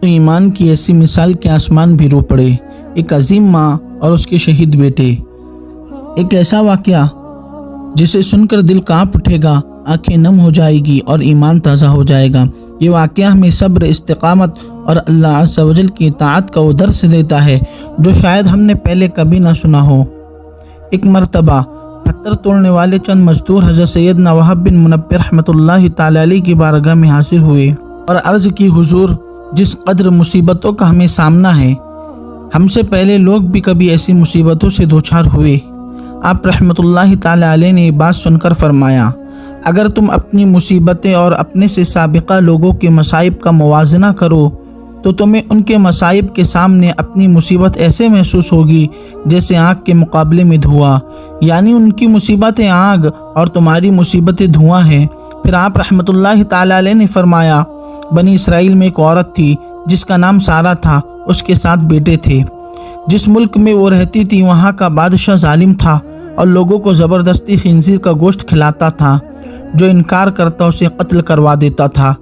تو ایمان کی ایسی مثال کہ آسمان بھی رو پڑے۔ ایک عظیم ماں اور اس کے شہید بیٹے۔ ایک ایسا واقعہ جسے سن کر دل کانپ اٹھے گا، آنکھیں نم ہو جائے گی اور ایمان تازہ ہو جائے گا۔ یہ واقعہ ہمیں صبر، استقامت اور اللہ عز و جل کی اطاعت کا وہ درس دیتا ہے جو شاید ہم نے پہلے کبھی نہ سنا ہو۔ ایک مرتبہ پتھر توڑنے والے چند مزدور حضرت سیدنا وہب بن منبہ رحمۃ اللہ تعالی علیہ کی بارگاہ میں حاضر ہوئے اور عرض کی، حضور، جس قدر مصیبتوں کا ہمیں سامنا ہے، ہم سے پہلے لوگ بھی کبھی ایسی مصیبتوں سے دوچار ہوئے۔ آپ رحمۃ اللہ تعالی علیہ نے یہ بات سن کر فرمایا، اگر تم اپنی مصیبتیں اور اپنے سے سابقہ لوگوں کے مصائب کا موازنہ کرو تو تمہیں ان کے مصائب کے سامنے اپنی مصیبت ایسے محسوس ہوگی جیسے آگ کے مقابلے میں دھواں، یعنی ان کی مصیبتیں آگ اور تمہاری مصیبتیں دھواں ہیں۔ پھر آپ رحمۃ اللہ تعالی علیہ نے فرمایا، بنی اسرائیل میں ایک عورت تھی جس کا نام سارہ تھا، اس کے 7 بیٹے تھے۔ جس ملک میں وہ رہتی تھی وہاں کا بادشاہ ظالم تھا اور لوگوں کو زبردستی خنزیر کا گوشت کھلاتا تھا، جو انکار کرتا اسے قتل کروا دیتا تھا۔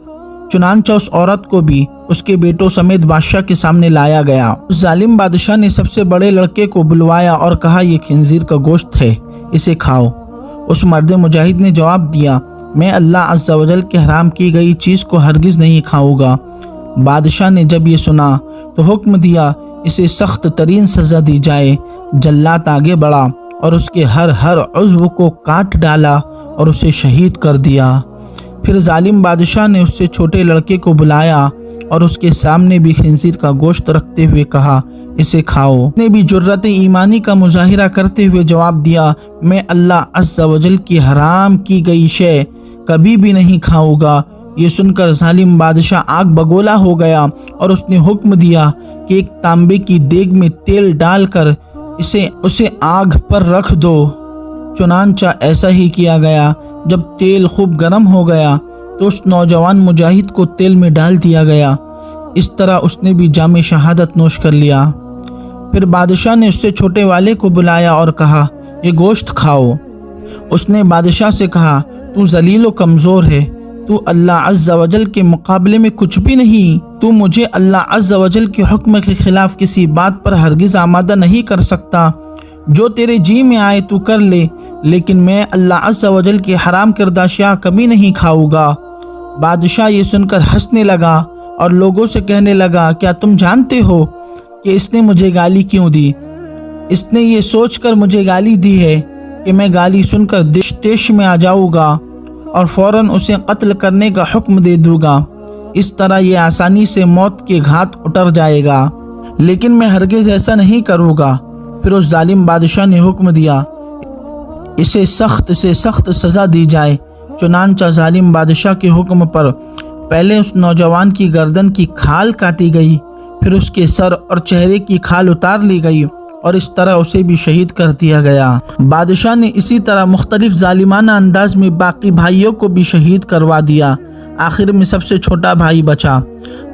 چنانچہ اس عورت کو بھی اس کے بیٹوں سمیت بادشاہ کے سامنے لایا گیا۔ اس ظالم بادشاہ نے سب سے بڑے لڑکے کو بلوایا اور کہا، یہ خنزیر کا گوشت ہے، اسے کھاؤ۔ اس مرد مجاہد نے جواب دیا، میں اللہ عز و جل کے حرام کی گئی چیز کو ہرگز نہیں کھاؤں گا۔ بادشاہ نے جب یہ سنا تو حکم دیا، اسے سخت ترین سزا دی جائے۔ جلاد آگے بڑھا اور اس کے ہر عضو کو کاٹ ڈالا اور اسے شہید کر دیا۔ پھر ظالم بادشاہ نے اس سے چھوٹے لڑکے کو بلایا اور اس کے سامنے بھی خنزیر کا گوشت رکھتے ہوئے کہا، اسے کھاؤ۔ اس نے بھی جرأت ایمانی کا مظاہرہ کرتے ہوئے جواب دیا، میں اللہ عز و جل کی حرام کی گئی شے کبھی بھی نہیں کھاؤں گا۔ یہ سن کر ظالم بادشاہ آگ بگولا ہو گیا اور اس نے حکم دیا کہ ایک تانبے کی دیگ میں تیل ڈال کر اسے آگ پر رکھ دو۔ چنانچہ ایسا ہی کیا گیا۔ جب تیل خوب گرم ہو گیا تو اس نوجوان مجاہد کو تیل میں ڈال دیا گیا۔ اس طرح اس نے بھی جام شہادت نوش کر لیا۔ پھر بادشاہ نے اس سے چھوٹے والے کو بلایا اور کہا، یہ گوشت کھاؤ۔ اس نے بادشاہ سے کہا، تو ذلیل و کمزور ہے، تو اللہ عز و جل کے مقابلے میں کچھ بھی نہیں، تو مجھے اللہ عز و جل کے حکم کے خلاف کسی بات پر ہرگز آمادہ نہیں کر سکتا۔ جو تیرے جی میں آئے تو کر لے، لیکن میں اللہ عز و جل کی حرام کردہ اشیاء کبھی نہیں کھاؤں گا۔ بادشاہ یہ سن کر ہنسنے لگا اور لوگوں سے کہنے لگا، کیا تم جانتے ہو کہ اس نے مجھے گالی کیوں دی؟ اس نے یہ سوچ کر مجھے گالی دی ہے کہ میں گالی سن کر دشتیش میں آ جاؤں گا اور فوراً اسے قتل کرنے کا حکم دے دوں گا۔ اس طرح یہ آسانی سے موت کے گھاٹ اتر جائے گا، لیکن میں ہرگز ایسا نہیں کروں گا۔ پھر اس ظالم بادشاہ نے حکم دیا، اسے سخت سے سخت سزا دی جائے۔ چنانچہ ظالم بادشاہ کے حکم پر پہلے اس نوجوان کی گردن کی کھال کاٹی گئی، پھر اس کے سر اور چہرے کی کھال اتار لی گئی اور اس طرح اسے بھی شہید کر دیا گیا۔ بادشاہ نے اسی طرح مختلف ظالمانہ انداز میں باقی بھائیوں کو بھی شہید کروا دیا۔ آخر میں سب سے چھوٹا بھائی بچا۔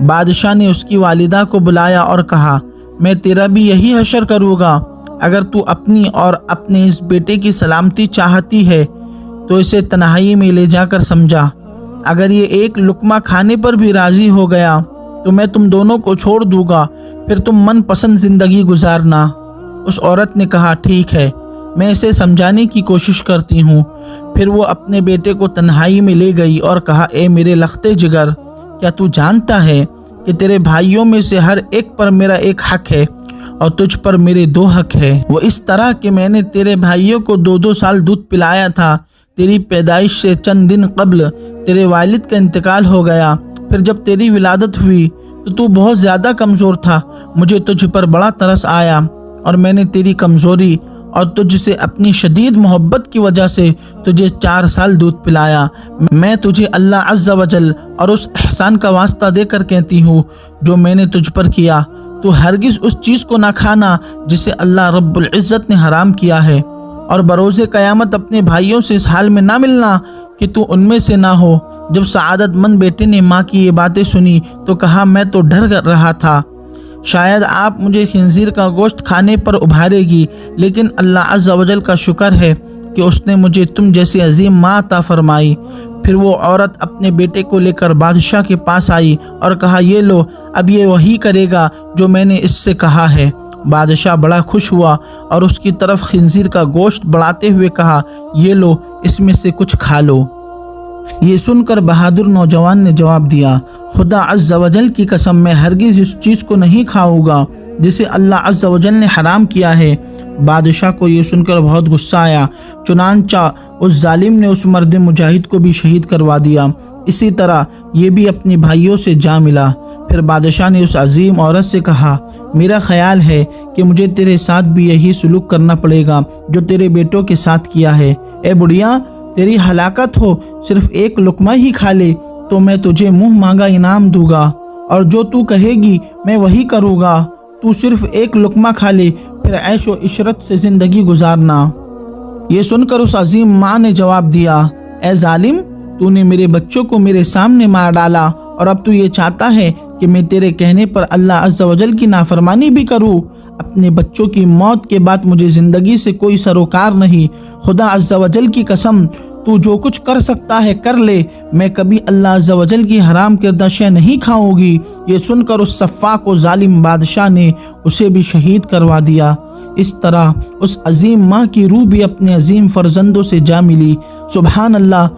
بادشاہ نے اس کی والدہ کو بلایا اور کہا، میں تیرا بھی یہی حشر کروں گا۔ اگر تو اپنی اور اپنے اس بیٹے کی سلامتی چاہتی ہے تو اسے تنہائی میں لے جا کر سمجھا۔ اگر یہ ایک لقمہ کھانے پر بھی راضی ہو گیا تو میں تم دونوں کو چھوڑ دوں گا، پھر تم من پسند زندگی گزارنا۔ اس عورت نے کہا، ٹھیک ہے، میں اسے سمجھانے کی کوشش کرتی ہوں۔ پھر وہ اپنے بیٹے کو تنہائی میں لے گئی اور کہا، اے میرے لختے جگر، کیا تو جانتا ہے کہ تیرے بھائیوں میں سے ہر ایک پر میرا ایک حق ہے اور تجھ پر میرے 2 حق ہے؟ وہ اس طرح کہ میں نے تیرے بھائیوں کو 2 سال دودھ پلایا تھا۔ تیری پیدائش سے چند دن قبل تیرے والد کا انتقال ہو گیا۔ پھر جب تیری ولادت ہوئی تو بہت زیادہ کمزور تھا۔ مجھے تجھ پر بڑا ترس آیا اور میں نے تیری کمزوری اور تجھ سے اپنی شدید محبت کی وجہ سے تجھے 4 سال دودھ پلایا۔ میں تجھے اللہ عز و جل اور اس احسان کا واسطہ دے کر کہتی ہوں جو میں نے تجھ پر کیا، تو ہرگز اس چیز کو نہ کھانا جسے اللہ رب العزت نے حرام کیا ہے، اور بروز قیامت اپنے بھائیوں سے اس حال میں نہ ملنا کہ تو ان میں سے نہ ہو۔ جب سعادت مند بیٹے نے ماں کی یہ باتیں سنی تو کہا، میں تو ڈر رہا تھا، شاید آپ مجھے خنزیر کا گوشت کھانے پر ابھارے گی، لیکن اللہ عز و جل کا شکر ہے کہ اس نے مجھے تم جیسی عظیم ماں عطا فرمائی۔ پھر وہ عورت اپنے بیٹے کو لے کر بادشاہ کے پاس آئی اور کہا یہ لو اب یہ وہی کرے گا جو میں نے اس سے کہا ہے۔ بادشاہ بڑا خوش ہوا اور اس کی طرف خنزیر کا گوشت بڑھاتے ہوئے کہا یہ لو اس میں سے کچھ کھا لو۔ یہ سن کر بہادر نوجوان نے جواب دیا خدا عز و جل کی قسم میں ہرگز اس چیز کو نہیں کھاؤں گا جسے اللہ عز و جل نے حرام کیا ہے۔ بادشاہ کو یہ سن کر بہت غصہ آیا، چنانچہ اس ظالم نے اس مرد مجاہد کو بھی شہید کروا دیا۔ اسی طرح یہ بھی اپنے بھائیوں سے جا ملا۔ پھر بادشاہ نے اس عظیم عورت سے کہا میرا خیال ہے کہ مجھے تیرے ساتھ بھی یہی سلوک کرنا پڑے گا جو تیرے بیٹوں کے ساتھ کیا ہے۔ اے بڑھیا تیری ہلاکت ہو، صرف ایک لقمہ ہی کھا لے تو میں تجھے منہ مانگا انعام دوں گا، اور جو تو کہے گی میں وہی کروں گا۔ تو صرف ایک لقمہ کھا لے، پھر عیش و عشرت سے زندگی گزارنا۔ یہ سن کر اس عظیم ماں نے جواب دیا اے ظالم، تو نے میرے بچوں کو میرے سامنے مار ڈالا اور اب تو یہ چاہتا ہے کہ میں تیرے کہنے پر اللہ عز و جل کی نافرمانی بھی کروں۔ اپنے بچوں کی موت کے بعد مجھے زندگی سے کوئی سروکار نہیں۔ خدا عز و جل کی قسم تو جو کچھ کر سکتا ہے کر لے، میں کبھی اللہ عز و جل کی حرام کردہ شے نہیں کھاؤں گی۔ یہ سن کر اس سفاک و ظالم بادشاہ نے اسے بھی شہید کروا دیا۔ اس طرح اس عظیم ماں کی روح بھی اپنے عظیم فرزندوں سے جا ملی۔ سبحان اللہ۔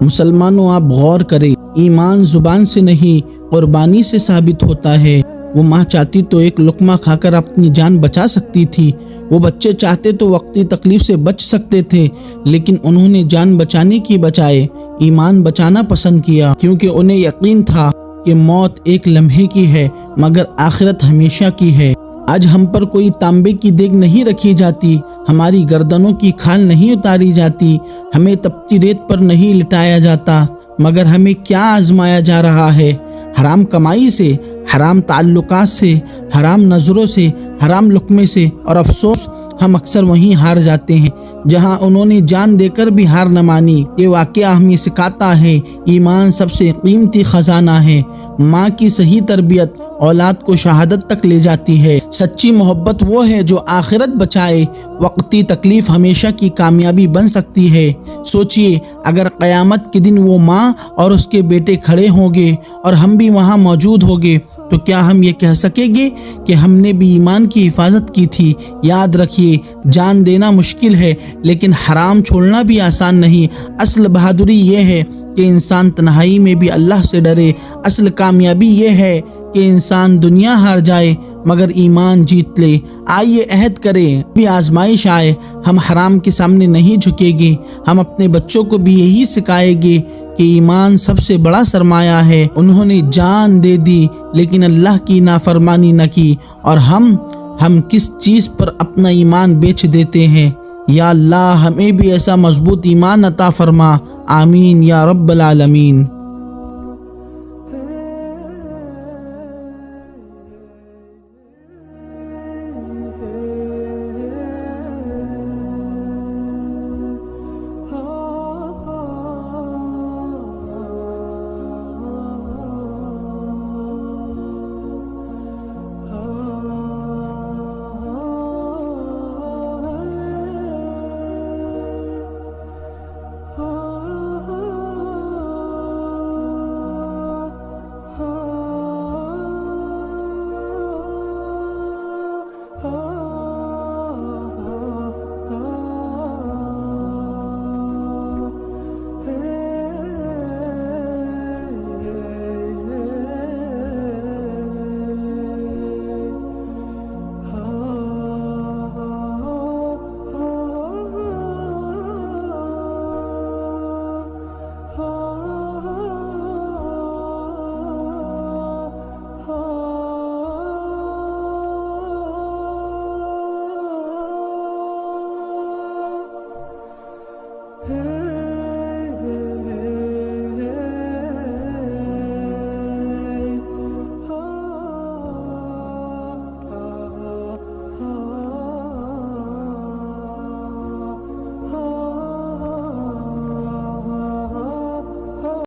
مسلمانوں آپ غور کریں، ایمان زبان سے نہیں قربانی سے ثابت ہوتا ہے۔ وہ ماں چاہتی تو ایک لقمہ کھا کر اپنی جان بچا سکتی تھی، وہ بچے چاہتے تو وقتی تکلیف سے بچ سکتے تھے، لیکن انہوں نے جان بچانے کی بجائے ایمان بچانا پسند کیا، کیونکہ انہیں یقین تھا کہ موت ایک لمحے کی ہے مگر آخرت ہمیشہ کی ہے۔ آج ہم پر کوئی تانبے کی دیگ نہیں رکھی جاتی، ہماری گردنوں کی کھال نہیں اتاری جاتی، ہمیں تپتی ریت پر نہیں لٹایا جاتا، مگر ہمیں کیا آزمایا جا رہا ہے؟ حرام کمائی سے، حرام تعلقات سے، حرام نظروں سے، حرام لقمے سے، اور افسوس ہم اکثر وہیں ہار جاتے ہیں جہاں انہوں نے جان دے کر بھی ہار نہ مانی۔ یہ واقعہ ہمیں سکھاتا ہے ایمان سب سے قیمتی خزانہ ہے۔ ماں کی صحیح تربیت اولاد کو شہادت تک لے جاتی ہے۔ سچی محبت وہ ہے جو آخرت بچائے، وقتی تکلیف ہمیشہ کی کامیابی بن سکتی ہے۔ سوچئے اگر قیامت کے دن وہ ماں اور اس کے بیٹے کھڑے ہوں گے اور ہم بھی وہاں موجود ہوں گے تو کیا ہم یہ کہہ سکیں گے کہ ہم نے بھی ایمان کی حفاظت کی تھی؟ یاد رکھیے جان دینا مشکل ہے لیکن حرام چھوڑنا بھی آسان نہیں۔ اصل بہادری یہ ہے کہ انسان تنہائی میں بھی اللہ سے ڈرے۔ اصل کامیابی یہ ہے کہ انسان دنیا ہار جائے مگر ایمان جیت لے۔ آئیے عہد کریں، بھی آزمائش آئے ہم حرام کے سامنے نہیں جھکیں گے۔ ہم اپنے بچوں کو بھی یہی سکھائیں گے کہ ایمان سب سے بڑا سرمایہ ہے۔ انہوں نے جان دے دی لیکن اللہ کی نافرمانی نہ کی، اور ہم کس چیز پر اپنا ایمان بیچ دیتے ہیں؟ یا اللہ ہمیں بھی ایسا مضبوط ایمان عطا فرما، آمین یا رب العالمین۔